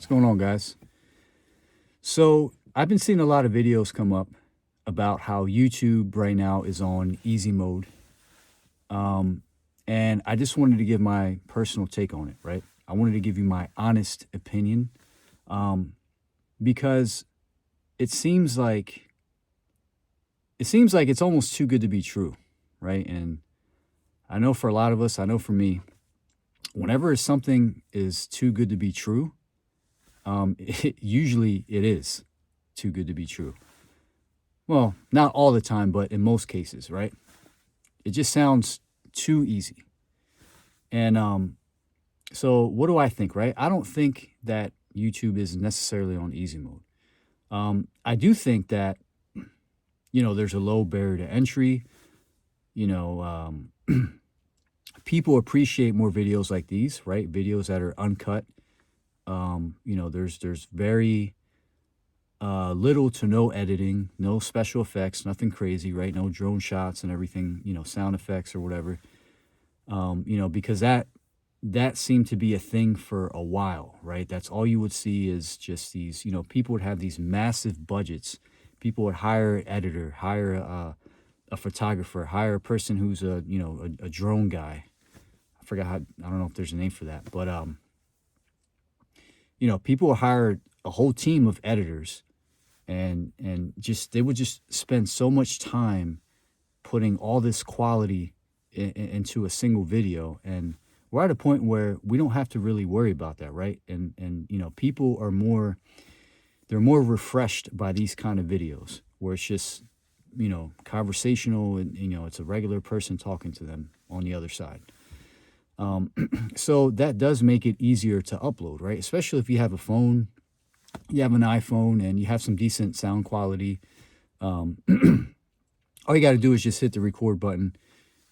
What's going on, guys? So, I've been seeing a lot of videos come up about how YouTube right now is on easy mode. Um, and I just wanted to give my personal take on it, right? I wanted to give you my honest opinion um, because it seems like it's almost too good to be true, right? And I know for a lot of us, I know for me, whenever something is too good to be true, usually it is too good to be true. Well, not all the time, but in most cases, right? It just sounds too easy. And so what do I think, right? I don't think that YouTube is necessarily on easy mode. I do think that, there's a low barrier to entry. You know, people appreciate more videos like these, right? Videos that are uncut. There's very little to no editing, no special effects, nothing crazy, right? No drone shots and everything, sound effects or whatever. Because that seemed to be a thing for a while, right? That's all you would see is just these, people would have these massive budgets. People would hire an editor, hire a photographer, hire a person who's a drone guy. I forgot how, I don't know if there's a name for that, but people would hire a whole team of editors and just they would just spend so much time putting all this quality into a single video. And we're at a point where we don't have to really worry about that, right? And people are they're more refreshed by these kind of videos where it's just conversational, and it's a regular person talking to them on the other side. So that does make it easier to upload, right? Especially if you have a phone, you have an iPhone, and you have some decent sound quality. All you got to do is just hit the record button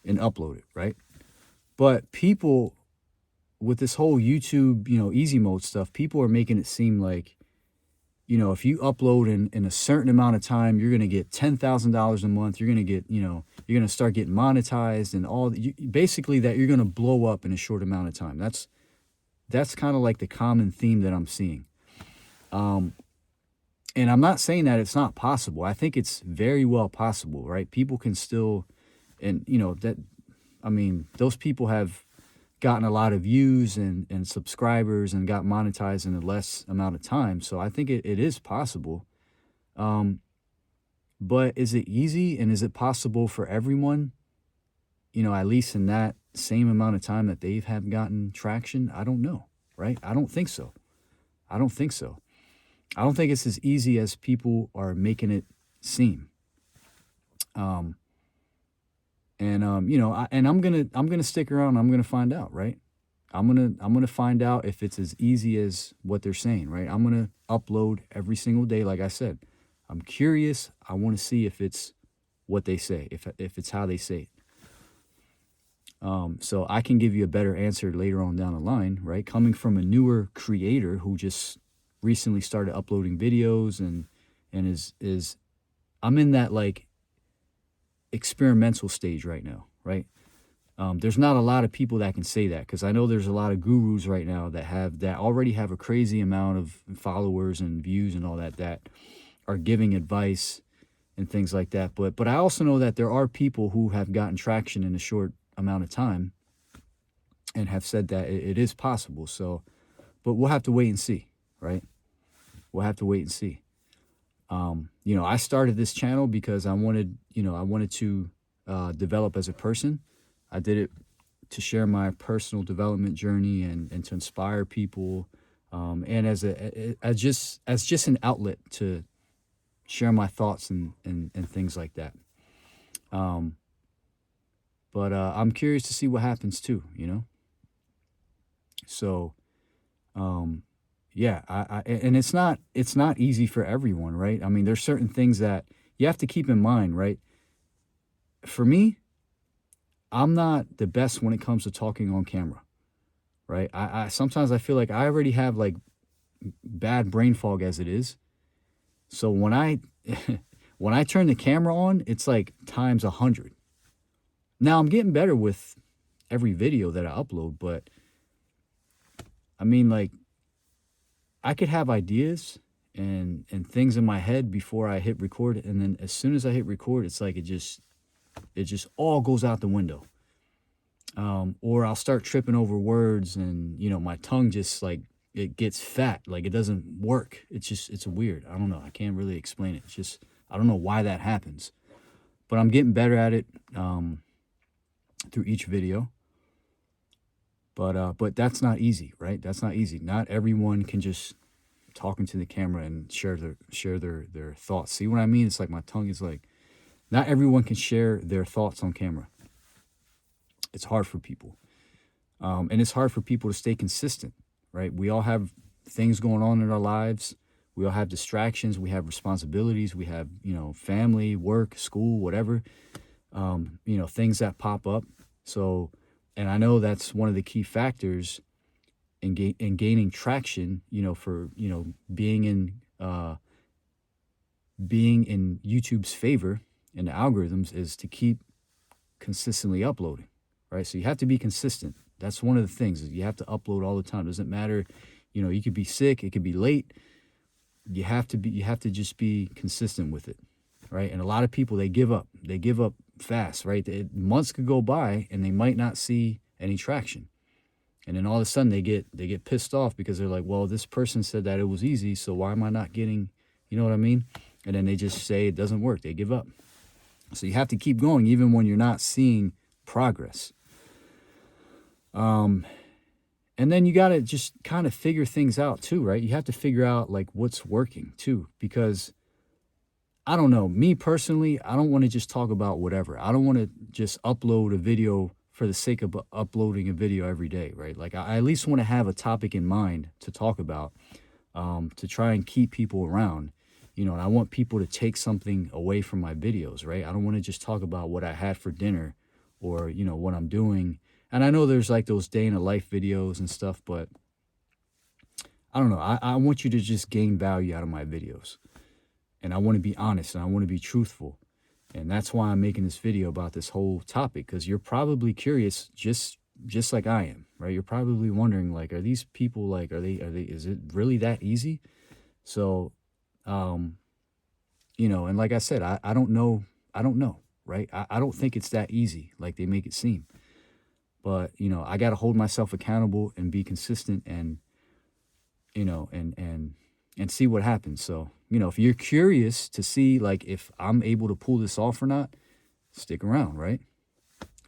and upload it, right? But people with this whole YouTube, easy mode stuff, people are making it seem like, if you upload in a certain amount of time, you're going to get $10,000 a month. You're going to get, you're going to start getting monetized and basically that you're going to blow up in a short amount of time. That's kind of like the common theme that I'm seeing. And I'm not saying that it's not possible. I think it's very well possible, right? People can still, and those people have gotten a lot of views and subscribers and got monetized in a less amount of time. So I think it is possible. But is it easy, and is it possible for everyone, at least in that same amount of time that they've have gotten traction? I don't know, right? I don't think so. I don't think it's as easy as people are making it seem. I'm gonna stick around. I'm gonna find out, right? I'm gonna find out if it's as easy as what they're saying, right? I'm gonna upload every single day, like I said. I'm curious. I want to see if it's what they say, if it's how they say it. So I can give you a better answer later on down the line, right? Coming from a newer creator who just recently started uploading videos and is I'm in that like experimental stage right now, right? There's not a lot of people that can say that, because I know there's a lot of gurus right now that already have a crazy amount of followers and views and all that are giving advice and things like that. But I also know that there are people who have gotten traction in a short amount of time and have said that it is possible. So, but we'll have to wait and see, right? We'll have to wait and see. I started this channel because I wanted to develop as a person. I did it to share my personal development journey and to inspire people, and as just an outlet to share my thoughts and things like that. But I'm curious to see what happens too, So, yeah, and it's not easy for everyone, right? I mean, there's certain things that you have to keep in mind, right? For me, I'm not the best when it comes to talking on camera, right? I sometimes I feel like I already have like bad brain fog as it is. So when I when I turn the camera on, it's like times 100. Now I'm getting better with every video that I upload, but I mean, like, I could have ideas and things in my head before I hit record, and then as soon as I hit record, it's like it just all goes out the window. Or I'll start tripping over words, and my tongue just like it gets fat, like it doesn't work. It's weird. I don't know. I can't really explain it. It's just I don't know why that happens, but I'm getting better at it through each video. But that's not easy, right? That's not easy. Not everyone can just talk into the camera and share their thoughts. See what I mean? It's like my tongue is like, not everyone can share their thoughts on camera. It's hard for people. And it's hard for people to stay consistent, right? We all have things going on in our lives. We all have distractions. We have responsibilities. We have, family, work, school, whatever, things that pop up. So, and I know that's one of the key factors in gaining traction, for, being in YouTube's favor in the algorithms, is to keep consistently uploading, right? So you have to be consistent. That's one of the things, is you have to upload all the time. It doesn't matter, you could be sick, it could be late. You have to just be consistent with it, right? And a lot of people, they give up fast, right? Months could go by and they might not see any traction. And then all of a sudden they get pissed off because they're like, well, this person said that it was easy, so why am I not getting, you know what I mean? And then they just say it doesn't work. They give up. So you have to keep going even when you're not seeing progress. And then you got to just kind of figure things out too, right? You have to figure out like what's working too, because I don't know, me personally, I don't want to just talk about whatever. I don't want to just upload a video for the sake of uploading a video every day, right? Like I at least want to have a topic in mind to talk about, to try and keep people around, and I want people to take something away from my videos, right? I don't want to just talk about what I had for dinner or, what I'm doing. And I know there's like those day in a life videos and stuff, but I don't know. I want you to just gain value out of my videos. And I want to be honest and I want to be truthful. And that's why I'm making this video about this whole topic, because you're probably curious just like I am, right? You're probably wondering, like, are these people like, is it really that easy? So, and like I said, I don't know, right? I don't think it's that easy like they make it seem. But, I got to hold myself accountable and be consistent and, and see what happens. So, if you're curious to see, like, if I'm able to pull this off or not, stick around, right?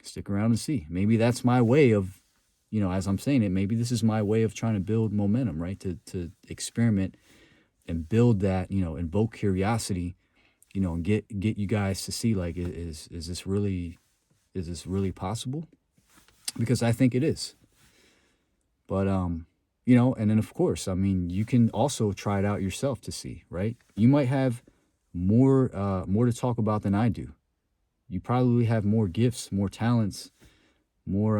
Stick around and see. Maybe that's my way of, as I'm saying it, maybe this is my way of trying to build momentum, right? To experiment and build that, invoke curiosity, and get you guys to see, like, is this really possible? Because I think it is. But, and then of course, I mean, you can also try it out yourself to see, right? You might have more to talk about than I do. You probably have more gifts, more talents, more,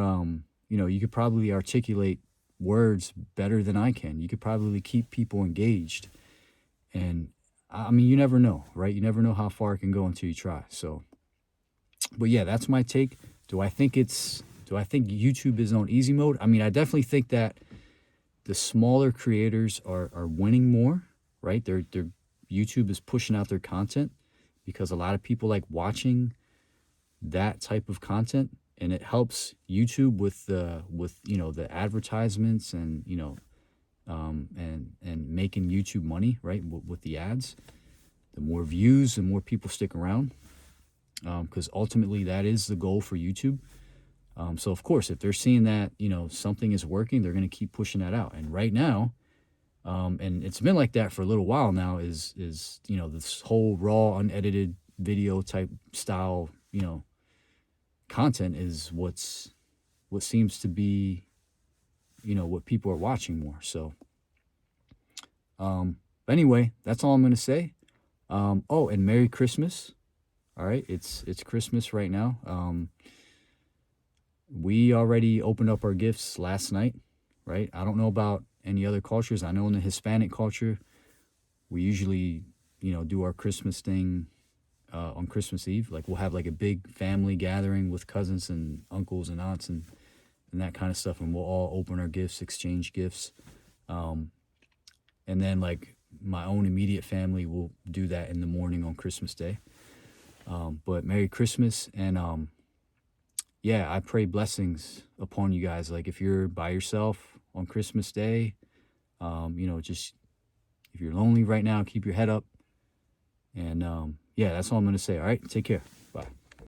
you could probably articulate words better than I can. You could probably keep people engaged. And I mean, you never know, right? You never know how far it can go until you try. So, but yeah, that's my take. Do I think YouTube is on easy mode? I mean, I definitely think that the smaller creators are winning more, right? They're YouTube is pushing out their content because a lot of people like watching that type of content, and it helps YouTube with the advertisements and and making YouTube money, right? With the ads, the more views, the more people stick around, because ultimately that is the goal for YouTube. So of course, if they're seeing that, something is working, they're going to keep pushing that out. And right now, and it's been like that for a little while now, is this whole raw, unedited video type style, content is what seems to be, what people are watching more. So, but anyway, that's all I'm going to say. Oh, and Merry Christmas. All right. It's Christmas right now. We already opened up our gifts last night, right? I don't know about any other cultures. I know in the Hispanic culture, we usually, do our Christmas thing on Christmas Eve. Like we'll have like a big family gathering with cousins and uncles and aunts and that kind of stuff. And we'll all open our gifts, exchange gifts. And then like my own immediate family will do that in the morning on Christmas Day. But Merry Christmas. And yeah, I pray blessings upon you guys. Like if you're by yourself on Christmas Day, just if you're lonely right now, keep your head up. And yeah, that's all I'm going to say. All right, take care. Bye.